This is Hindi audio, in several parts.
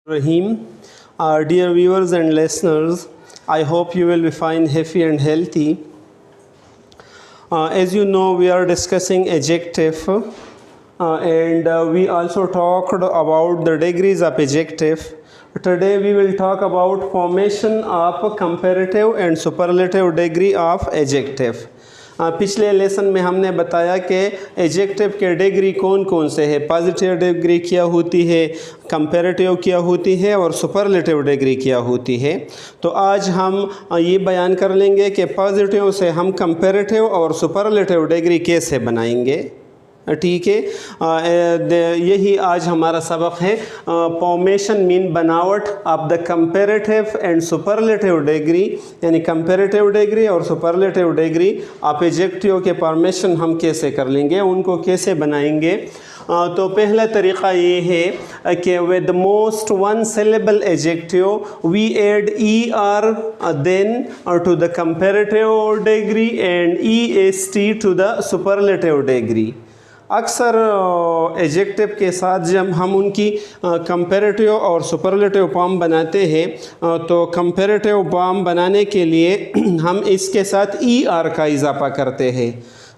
Rahim, our dear viewers and listeners, I hope you will be fine, happy and healthy. As you know, we are discussing adjective and we also talked about the degrees of adjective. Today we will talk about formation of comparative and superlative degree of adjective. पिछले लेसन में हमने बताया कि एडजेक्टिव के डिग्री कौन कौन से है। पॉजिटिव डिग्री क्या होती है, कंपैरेटिव क्या होती है और सुपरलेटिव डिग्री क्या होती है। तो आज हम ये बयान कर लेंगे कि पॉजिटिव से हम कंपैरेटिव और सुपरलेटिव डिग्री कैसे बनाएंगे। ठीक है, यही आज हमारा सबक है। फॉर्मेशन मीन बनावट of the comparative and superlative degree, यानी कंपैरेटिव डिग्री और सुपरलेटिव डिग्री ऑफ एडजेक्टिव के फॉर्मेशन हम कैसे कर लेंगे, उनको कैसे बनाएंगे। तो पहला तरीक़ा ये है कि with most one syllable adjective we add ER then to the comparative degree and EST to the superlative degree. अक्सर एडजेक्टिव के साथ जब हम उनकी कंपैरेटिव और सुपरलेटिव फॉर्म बनाते हैं तो कंपैरेटिव फॉर्म बनाने के लिए हम इसके साथ ER का इजाफा करते हैं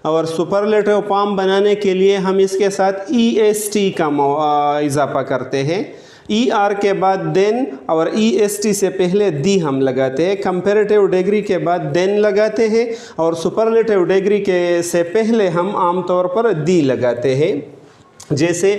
और सुपरलेटिव फॉर्म बनाने के लिए हम इसके साथ EST का इजाफा करते हैं। ER के बाद देन और EST से पहले दी हम लगाते हैं। कंपैरेटिव डिग्री के बाद देन लगाते हैं और सुपरलेटिव डिग्री के से पहले हम आमतौर पर दी लगाते हैं। जैसे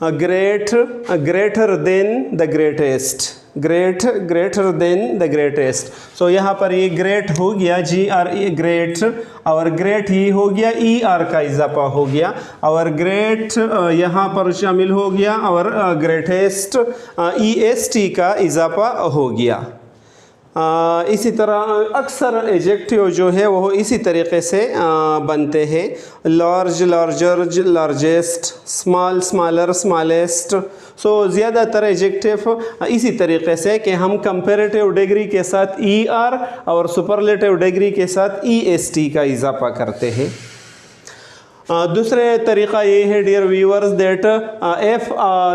greater than the greatest, greater than the greatest. So यहाँ पर ये ग्रेट हो गया GRE ग्रेट, और ग्रेट ही हो गया ER का इजाफा हो गया, और ग्रेट यहाँ पर शामिल हो गया, और ग्रेटेस्ट EST का इजाफा हो गया। इसी तरह अक्सर एडजेक्टिव जो है वो इसी तरीक़े से बनते हैं। Large, larger, largest, small, smaller, smallest. So ज़्यादातर एडजेक्टिव इसी तरीक़े से कि हम कंपैरेटिव डिग्री के साथ ER और सुपरलेटिव डिग्री के साथ EST का इजाफा करते हैं। दूसरे तरीक़ा ये है dear viewers that if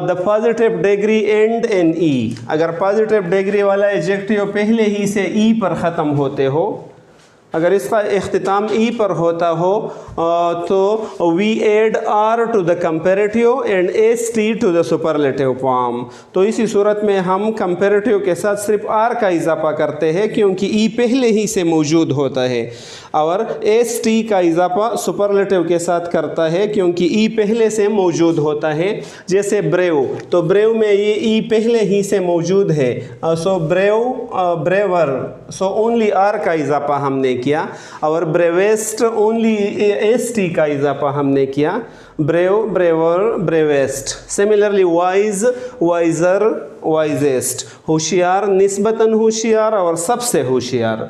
the positive degree end in E, अगर पॉजिटिव डिग्री वाला एडजेक्टिव पहले ही से E पर ख़त्म होते हो, अगर इसका इख्तिताम E पर होता हो तो we add R to the comparative and ST to the superlative form. तो इसी सूरत में हम कंपैरेटिव के साथ सिर्फ R का इजाफा करते हैं क्योंकि E पहले ही से मौजूद होता है, और ST का इजाफा सुपरलेटिव के साथ करता है क्योंकि E पहले से मौजूद होता है। जैसे ब्रेव, तो ब्रेव में ये E पहले ही से मौजूद है, so brave, braver, so only R का इजाफा हमने किया, और ब्रेवेस्ट ओनली ST का इजाफा हमने किया। Brave, braver, bravest. Similarly wise, wiser, wisest. होशियार, निस्बतन होशियार और सबसे होशियार।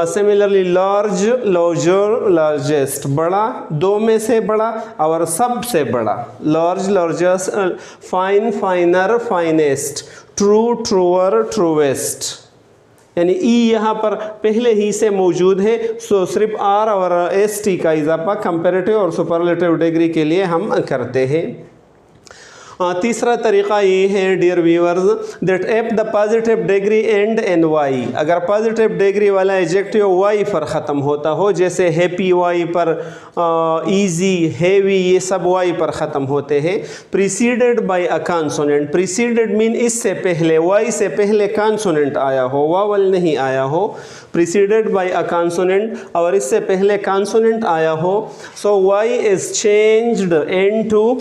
Similarly large, larger, largest. बड़ा, दो में से बड़ा और सबसे बड़ा। Large, largest. Fine, finer, finest. True, truer, truest. यानी E यहाँ पर पहले ही से मौजूद है, सो सिर्फ R और ST का इजाफा कंपैरेटिव और सुपरलेटिव डिग्री के लिए हम करते हैं। तीसरा तरीक़ा ये है dear viewers that if the positive degree end in Y, अगर पॉजिटिव डिग्री वाला एडजेक्टिव Y पर ख़त्म होता हो, जैसे हैप्पी Y पर, ईजी, हैवी, ये सब Y पर ख़त्म होते हैं। Preceded by a consonant, preceded mean इससे पहले, Y से पहले कॉन्सोनेंट आया हो, वावल नहीं आया हो। प्रीसीडेड बाय अ कॉन्सोनेंट, और इससे पहले कॉन्सोनेंट आया हो। सो Y is changed into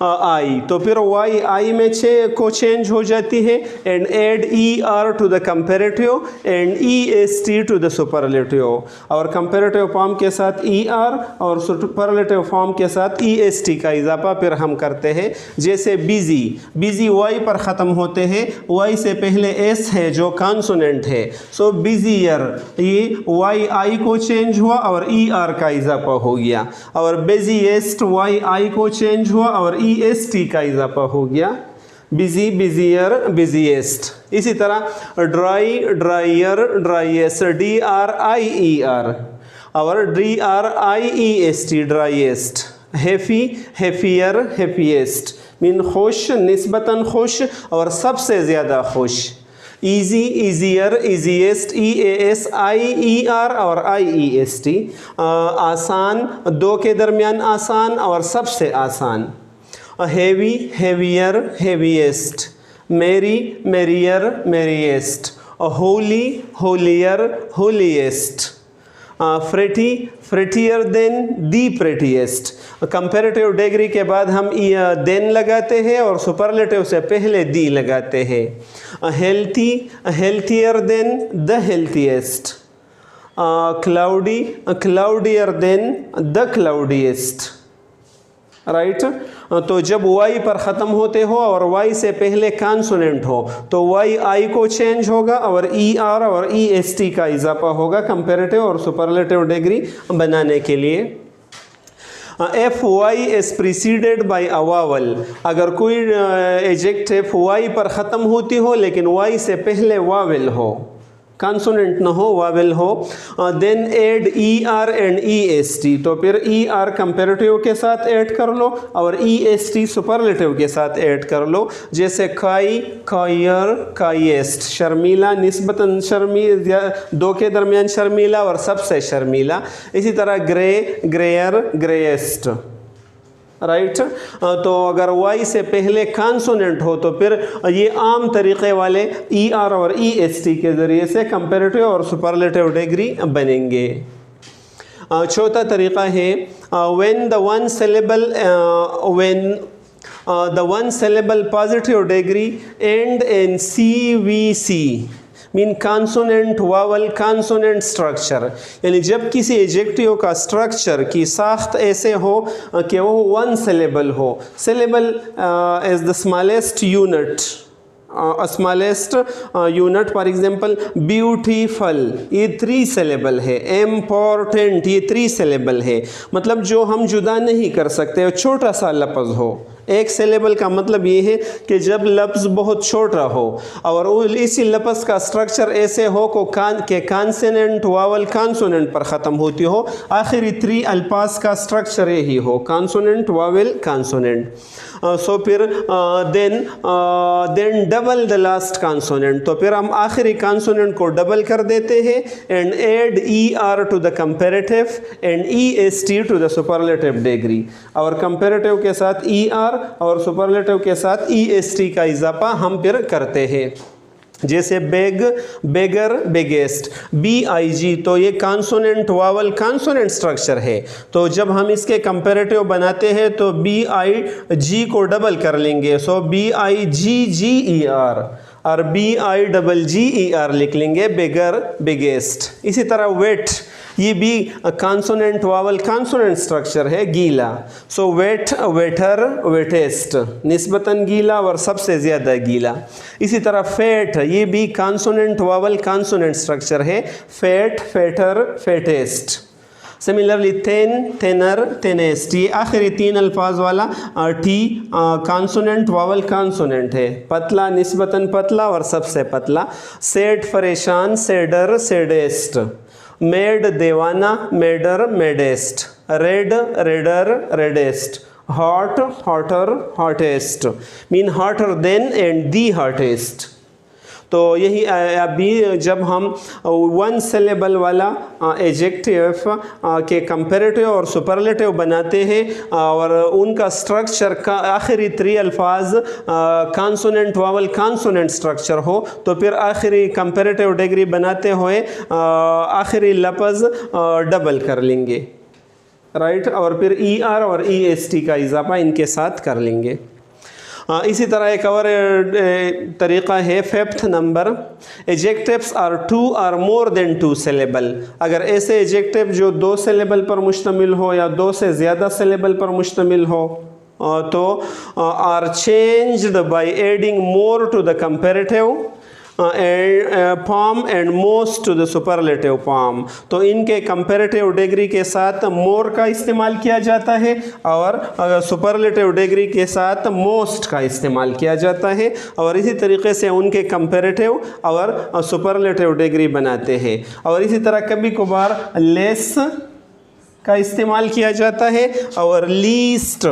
I, तो फिर Y I में को चेंज हो जाती है। And add ER to the comparative and EST to the superlative, और कंपैरेटिव फॉर्म के साथ ER और सुपरलेटिव फॉर्म के साथ EST का इजाफा फिर हम करते हैं। जैसे बिजी, बिजी Y पर ख़त्म होते हैं, Y से पहले S है जो कॉन्सोनेंट है, सो बिजियर, ये Y I को चेंज हुआ और ER का इजाफा हो गया, और बिजीएस्ट Y I को चेंज हुआ और EST का इजाफा हो गया। Busy, busier, busiest. इसी तरह ड्राई, ड्राइयर, ड्राइएस्ट। DRIER और DRIEST, driest. Happy, happier, happiest. Mean खुश, निस्बतन खुश और सबसे ज़्यादा खुश। ईजी, ईजियर, ईजीएस्ट, EASIER और IEST। आसान, दो के दरमियान आसान और सबसे आसान। Heavy, heavier, heaviest. Merry, merrier, merriest. Holy, holier, holiest. Pretty, prettier than, the prettiest. Comparative degree के बाद हम देन लगाते हैं और सुपरलेटिव से पहले दी लगाते हैं। Healthy, healthier than, the healthiest. Cloudy, cloudier than, the cloudiest. Right. तो जब वाई पर ख़त्म होते हो और वाई से पहले कॉन्सोनेंट हो तो वाई आई को चेंज होगा और ER और EST का इजाफा होगा कंपैरेटिव और सुपरलेटिव डिग्री बनाने के लिए। FY is preceded by a vowel. अगर कोई एडजेक्टिव वाई पर ख़त्म होती हो लेकिन वाई से पहले वावल हो, कॉन्सोनेंट ना हो, वावेल हो, then add ER and EST। तो फिर ER कंपैरेटिव के साथ ऐड कर लो और EST सुपरलेटिव के साथ ऐड कर लो। जैसे काई, कायर, काईएस्ट। शर्मीला, निस्बतन शर्मीला, दो के दरमियान शर्मीला और सबसे शर्मीला। इसी तरह ग्रे, ग्रेयर, ग्रेएस्ट। राइट। तो अगर वाई से पहले कॉन्सोनेंट हो तो फिर ये आम तरीक़े वाले ER और EST के ज़रिए से कंपैरेटिव और सुपरलेटिव डिग्री बनेंगे। चौथा तरीक़ा है when the one syllable positive degree end in CVC mean consonant vowel consonant structure. यानी जब किसी एडजेक्टिव का स्ट्रक्चर की साख्त ऐसे हो कि वो वन सिलेबल हो। Syllable is the smallest unit, smallest unit. For example beautiful, ये 3 सिलेबल है। इम्पोर्टेंट, ये 3 सिलेबल है। मतलब जो हम जुदा नहीं कर सकते, छोटा सा लफ्ज़ हो। एक सिलेबल का मतलब ये है कि जब लफ्ज़ बहुत छोटा हो और इसी लफ्ज़ का स्ट्रक्चर ऐसे हो कि कॉन्सोनेंट वावल कॉन्सोनेंट पर ख़त्म होती हो। आखिरी 3 अल्फाज का स्ट्रक्चर यही हो, कॉन्सोनेंट वावल कॉन्सोनेंट। सो फिर then double the last consonant. तो फिर हम आखिरी कॉन्सोनेंट को डबल कर देते हैं and add ER to the comparative and EST to the superlative degree. और कंपैरेटिव के साथ ER और सुपरलेटिव के साथ EST का इजाफा हम फिर करते हैं। जैसे बेग, बेगर, बेगेस्ट, BIG। तो ये कॉन्सोनेंट वावल कॉन्सोनेंट स्ट्रक्चर है। तो जब हम इसके कंपैरेटिव बनाते हैं तो BIG को डबल कर लेंगे। सो BIGGER और BIGGER लिख लेंगे, बेगर, बेगेस्ट। इसी तरह वेट, ये भी कॉन्सोनेंट वावल कॉन्सोनेंट स्ट्रक्चर है, गीला। सो वेट, वेटर, वेटेस्ट। निस्बतन गीला और सबसे ज़्यादा गीला। इसी तरह फेट, ये भी कॉन्सोनेंट वावल कॉन्सोनेंट स्ट्रक्चर है, fat, fatter, fattest. Similarly thin, thinner, thinnest. ये आखिरी 3 अल्फाज वाला टी कॉन्सोनेंट वावल कॉन्सोनेंट है। पतला, निस्बतन पतला और सबसे पतला। सेड, परेशान, सेडर, सेडेस्ट। मेड, देवाना, madder, maddest. Red, redder, reddest. Hot, hotter, hottest. Mean hotter than and the hottest. तो यही अभी जब हम वन सिलेबल वाला एडजेक्टिव के कंपैरेटिव और सुपरलेटिव बनाते हैं और उनका स्ट्रक्चर का आखिरी 3 अल्फाज कॉन्सोनेंट वावल कॉन्सोनेंट स्ट्रक्चर हो तो फिर आखिरी कंपैरेटिव डिग्री बनाते हुए आखिरी लफ्ज़ डबल कर लेंगे। राइट। और फिर ER और EST का इजाफा इनके साथ कर लेंगे। इसी तरह एक और तरीक़ा है 5th नंबर, एडजेक्टिव्स आर 2 और मोर देन 2 सिलेबल। अगर ऐसे एडजेक्टिव जो 2 सिलेबल पर मुश्तमिल हो या 2 से ज़्यादा सिलेबल पर मुश्तमिल हो तो are changed by adding more to the comparative form and most to the superlative form. तो इनके कंपैरेटिव डिग्री के साथ मोर का इस्तेमाल किया जाता है और सुपरलेटिव डिग्री के साथ मोस्ट का इस्तेमाल किया जाता है और इसी तरीके से उनके कंपैरेटिव और सुपरलेटिव डिग्री बनाते हैं। और इसी तरह कभी कभार लेस का इस्तेमाल किया जाता है और लीस्ट,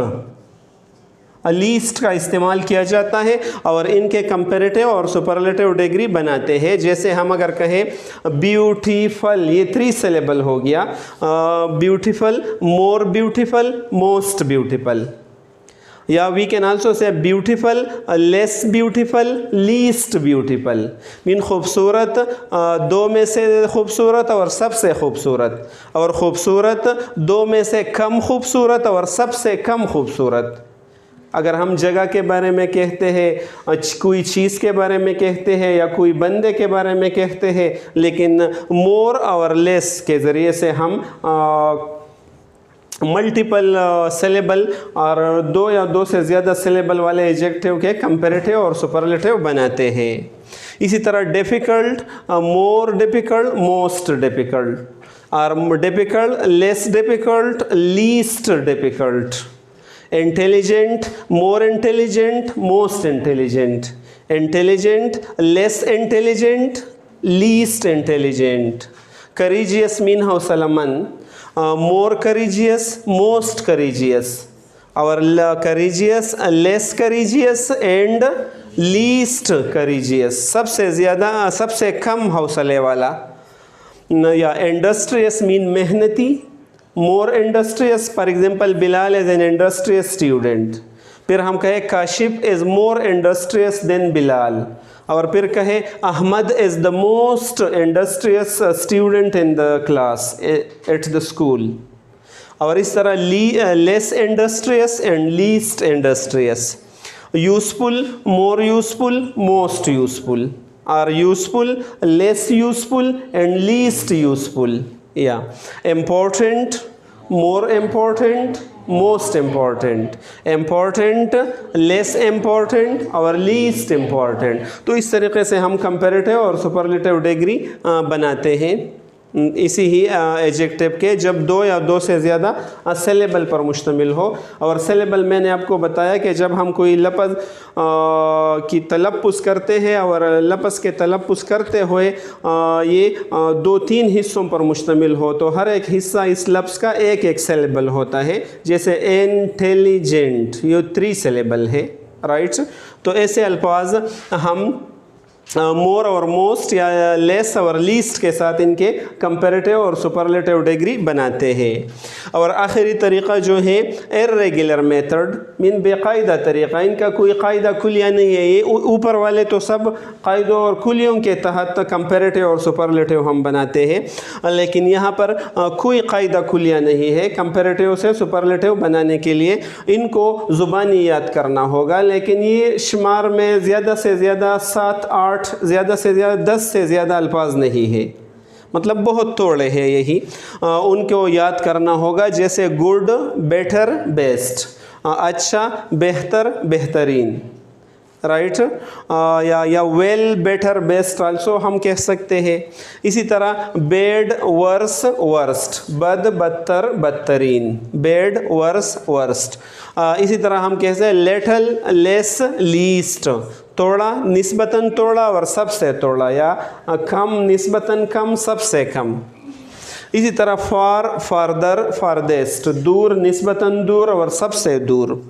लीस्ट का इस्तेमाल किया जाता है और इनके कंपैरेटिव और सुपरलेटिव डिग्री बनाते हैं। जैसे हम अगर कहें ब्यूटीफुल, ये 3 सिलेबल हो गया, beautiful, more beautiful, most beautiful. या we can also say beautiful, less beautiful, least beautiful. Mean खूबसूरत, 2 में से खूबसूरत और सबसे खूबसूरत, और खूबसूरत 2 में से कम खूबसूरत और सबसे कम खूबसूरत। अगर हम जगह के बारे में कहते हैं, कोई चीज़ के बारे में कहते हैं या कोई बंदे के बारे में कहते हैं, लेकिन मोर और लेस के ज़रिए से हम मल्टीपल सिलेबल और 2 या 2 से ज़्यादा सिलेबल वाले एडजेक्टिव के कंपैरेटिव और सुपरलेटिव बनाते हैं। इसी तरह difficult, more difficult, most difficult, और difficult, less difficult, least difficult. Intelligent, more intelligent, most intelligent. Intelligent, less intelligent, least intelligent. Courageous mean हौसलामंद, more courageous, most courageous, और courageous, less courageous and least courageous, सबसे ज़्यादा, सबसे कम हौसले वाला। या industrious मीन मेहनती, more industrious, for example Bilal is an industrious student। फिर हम कहें Kashif is more industrious than Bilal, और फिर कहें Ahmad is the most industrious student in the class at the school. और इस तरह less industrious and least industrious. Useful, more useful, most useful, और useful, less useful and least useful. या important, more important, most important, important, less important और लीस्ट इम्पॉर्टेंट। तो इस तरीके से हम कंपैरेटिव और सुपरलेटिव डिग्री बनाते हैं इसी ही एडजेक्टिव के, जब 2 या 2 से ज़्यादा सिलेबल पर मुश्तमिल हो। और सिलेबल मैंने आपको बताया कि जब हम कोई लफ्ज़ की तलफ़्फ़ुज़ करते हैं और लफ्ज़ के तलफ़्फ़ुज़ करते हुए ये 2-3 हिस्सों पर मुश्तमिल हो, तो हर एक हिस्सा इस लफ्ज़ का एक सिलेबल होता है। जैसे इंटेलिजेंट, ये 3 सिलेबल है, राइट। तो ऐसे अल्फाज हम मोर और मोस्ट या लेस और लीस्ट के साथ इनके कंपैरेटिव और सुपरलेटिव डिग्री बनाते हैं। और आखिरी तरीक़ा जो है इर्रेगुलर मेथड, मीन बेकायदा तरीक़ा, इनका कोई कायदा कुलिया नहीं है। ये ऊपर वाले तो सब कायदों और कुलियों के तहत कंपैरेटिव और सुपरलेटिव हम बनाते हैं, लेकिन यहाँ पर कोई कायदा कुलिया नहीं है। कंपैरेटिव से सुपरलेटिव बनाने के लिए इनको ज़ुबानी याद करना होगा, लेकिन ये शुमार में ज़्यादा से ज़्यादा 7-8, ज़्यादा से ज़्यादा 10 से ज़्यादा अल्फाज नहीं है, मतलब बहुत थोड़े हैं। यही उनको याद करना होगा, जैसे गुड, बेटर, बेस्ट, अच्छा, बेहतर, बेहतरीन, राइट। या वेल, बेटर, बेस्ट आल्सो हम कह सकते हैं। इसी तरह बैड, वर्स, वर्स्ट, बद, बदतर, बदतरीन, बैड, वर्स, वर्स्ट। इसी तरह हम कहते हैं लिटिल, लेस, लीस्ट, थोड़ा, निस्बतन थोड़ा और सबसे थोड़ा, या कम, निस्बतन कम, सबसे कम। इसी तरह फार, फारदर, फारदेस्ट, दूर, निस्बतन दूर और सबसे दूर।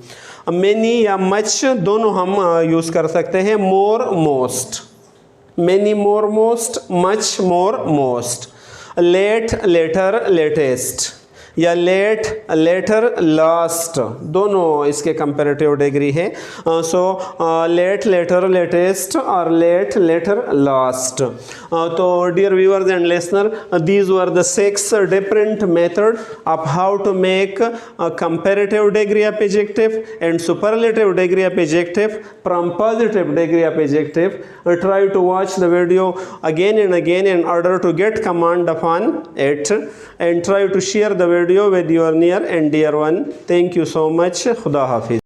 मैनी या मच दोनों हम यूज़ कर सकते हैं। More, most, many, more, most, much, more, most. Late, later, latest, या लेट, लेटर, लास्ट, दोनों इसके कंपैरेटिव डिग्री है। सो लेट, लेटर, लेटेस्ट और लेट, लेटर, लास्ट। तो dear viewers and listener, these were the 6 different method of how to make a comparative degree of adjective and superlative degree of adjective from positive degree of adjective. Try to watch the video again and again in order to get command upon it, and try to share the video with your near and dear one. Thank you so much. Khuda Hafiz.